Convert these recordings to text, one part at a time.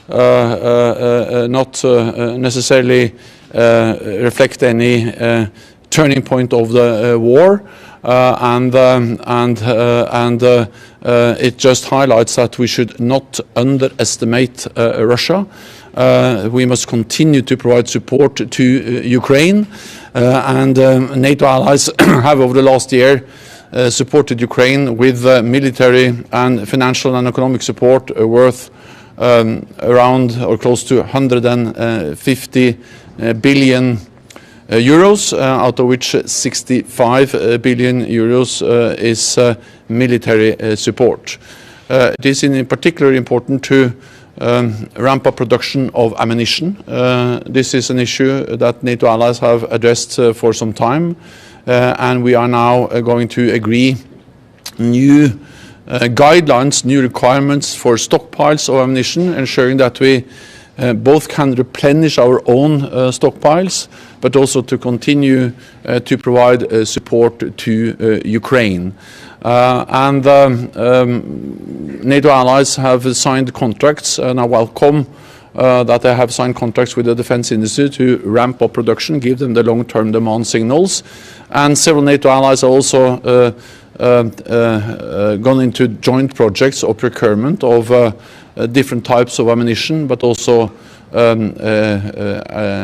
not necessarily reflect any turning point of the war, and it just highlights that we should not underestimate Russia. We must continue to provide support to Ukraine, and NATO allies have over the last year supported Ukraine with military and financial and economic support worth around or close to 150 billion euros, out of which 65 billion euros is military support. It is in particular important to ramp up production of ammunition. This is an issue that NATO allies have addressed for some time, and we are now going to agree new guidelines, new requirements for stockpiles of ammunition, ensuring that we both can replenish our own stockpiles, but also to continue to provide support to Ukraine. NATO allies have signed contracts, and I welcome that they have signed contracts with the defense industry to ramp up production, give them the long-term demand signals. And several NATO allies are also gone into joint projects of procurement of different types of ammunition, but also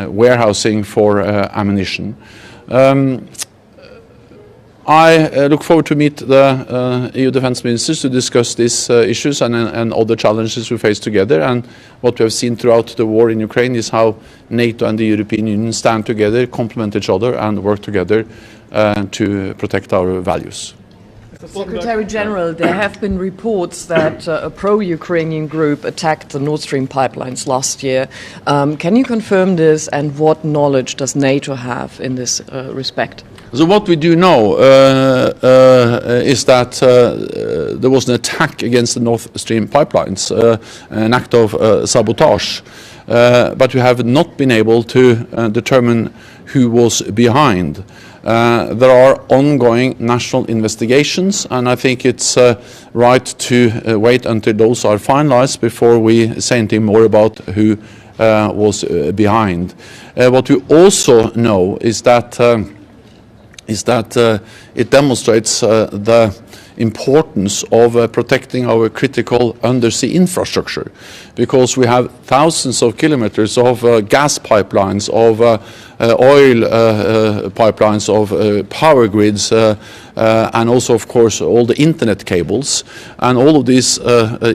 warehousing for ammunition. I look forward to meet the EU defense ministers to discuss these issues and other challenges we face together. And what we have seen throughout the war in Ukraine is how NATO and the European Union stand together, complement each other, and work together to protect our values. Secretary General, there have been reports that a pro-Ukrainian group attacked the Nord Stream pipelines last year. Can you confirm this, and what knowledge does NATO have in this respect? So what we do know is that there was an attack against the Nord Stream pipelines, an act of sabotage, but we have not been able to determine who was behind. There are ongoing national investigations, and I think it's right to wait until those are finalized before we say anything more about who was behind. What we also know is that it demonstrates the importance of protecting our critical undersea infrastructure, because we have thousands of kilometers of gas pipelines, of oil pipelines, of power grids, and also, of course, all the internet cables, and all of this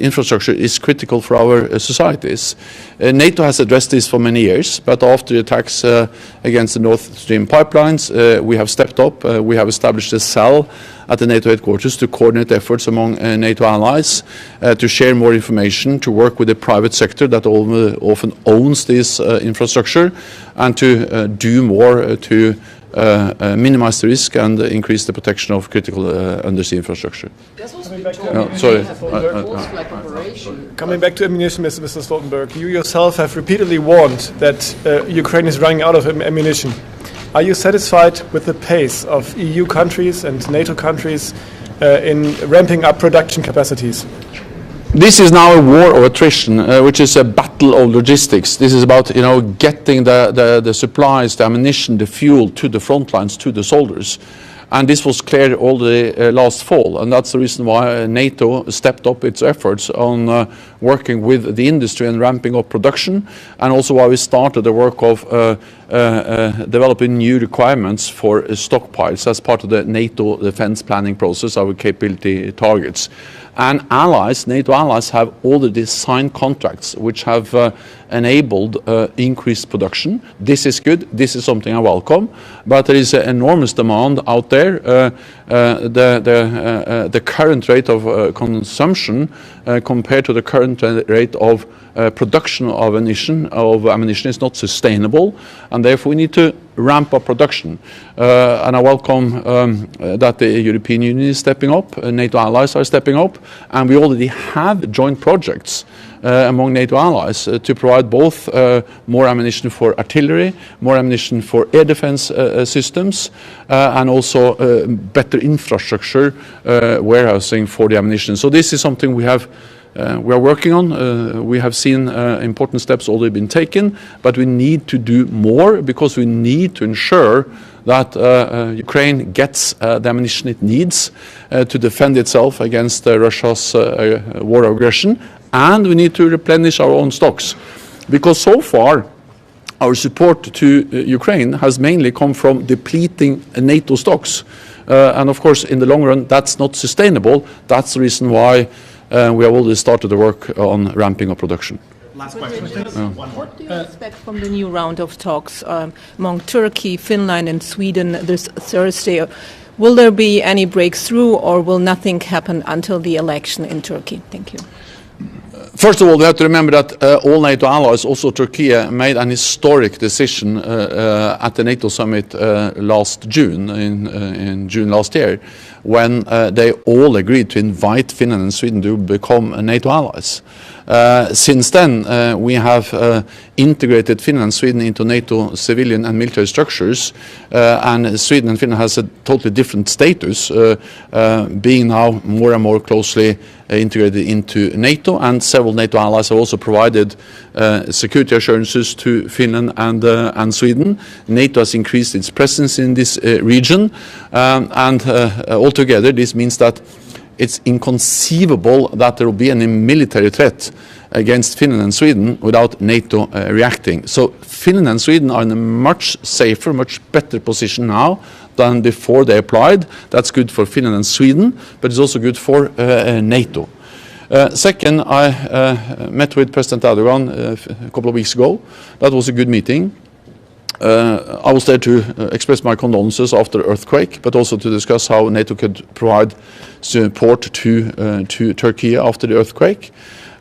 infrastructure is critical for our societies. NATO has addressed this for many years, but after the attacks against the Nord Stream pipelines, we have stepped up. We have established a cell at the NATO headquarters to coordinate efforts among NATO allies, to share more information, to work with the private sector that often owns this infrastructure, and to do more to minimize the risk and increase the protection of critical undersea infrastructure. Coming back to ammunition, Mr. Stoltenberg, you yourself have repeatedly warned that Ukraine is running out of ammunition. Are you satisfied with the pace of EU countries and NATO countries in ramping up production capacities? This is now a war of attrition, which is a battle of logistics. This is about, getting the supplies, the ammunition, the fuel to the front lines, to the soldiers. And this was clear already last fall, and that's the reason why NATO stepped up its efforts on working with the industry and ramping up production, and also why we started the work of developing new requirements for stockpiles as part of the NATO defense planning process, our capability targets. And allies, NATO allies, have already signed contracts which have enabled increased production. This is good. This is something I welcome. But there is an enormous demand out there. The current rate of consumption compared to the current rate of production of ammunition is not sustainable, and therefore we need to ramp up production. And I welcome that the European Union is stepping up, NATO allies are stepping up, and we already have joint projects among NATO allies to provide both more ammunition for artillery, more ammunition for air defense systems, and also better infrastructure warehousing for the ammunition. So this is something we have we are working on. We have seen important steps already been taken, but we need to do more because we need to ensure that Ukraine gets the ammunition it needs to defend itself against Russia's war of aggression, and we need to replenish our own stocks. Because so far, our support to Ukraine has mainly come from depleting NATO stocks. And of course, in the long run, that's not sustainable. That's the reason why we have already started the work on ramping up production. Last question. What do you expect from the new round of talks among Turkey, Finland and Sweden this Thursday? Will there be any breakthrough or will nothing happen until the election in Turkey? Thank you. First of all, we have to remember that all NATO allies, also Turkey, made an historic decision at the NATO summit last June, in June last year, when they all agreed to invite Finland and Sweden to become NATO allies. Since then, we have integrated Finland and Sweden into NATO civilian and military structures, and Sweden and Finland has a totally different status, being now more and more closely integrated into NATO, and several NATO allies have also provided security assurances to Finland and Sweden. NATO has increased its presence in this region, and altogether this means that it's inconceivable that there will be any military threat against Finland and Sweden without NATO reacting. So Finland and Sweden are in a much safer, much better position now than before they applied. That's good for Finland and Sweden, but it's also good for NATO. Second, I met with President Erdogan a couple of weeks ago. That was a good meeting. I was there to express my condolences after the earthquake, but also to discuss how NATO could provide support to Turkey after the earthquake.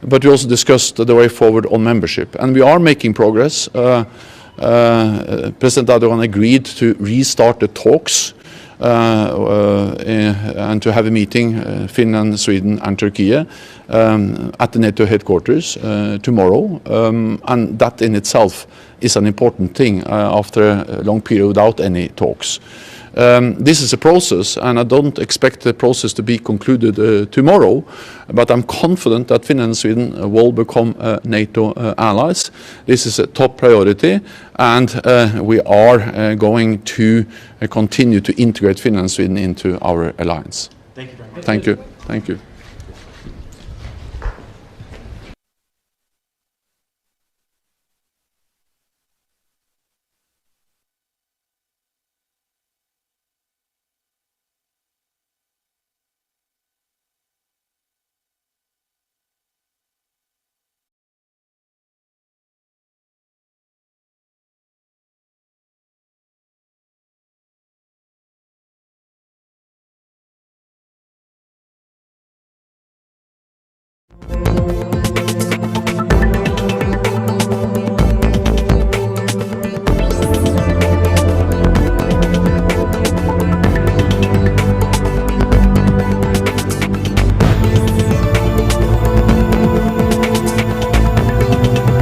But we also discussed the way forward on membership, and we are making progress. President Erdogan agreed to restart the talks and to have a meeting, Finland, Sweden and Turkey, at the NATO headquarters tomorrow, and that in itself is an important thing after a long period without any talks. This is a process, and I don't expect the process to be concluded tomorrow, but I'm confident that Finland and Sweden will become NATO allies. This is a top priority, and we are going to continue to integrate Finland and Sweden into our alliance. Thank you very much. Thank you. Thank you.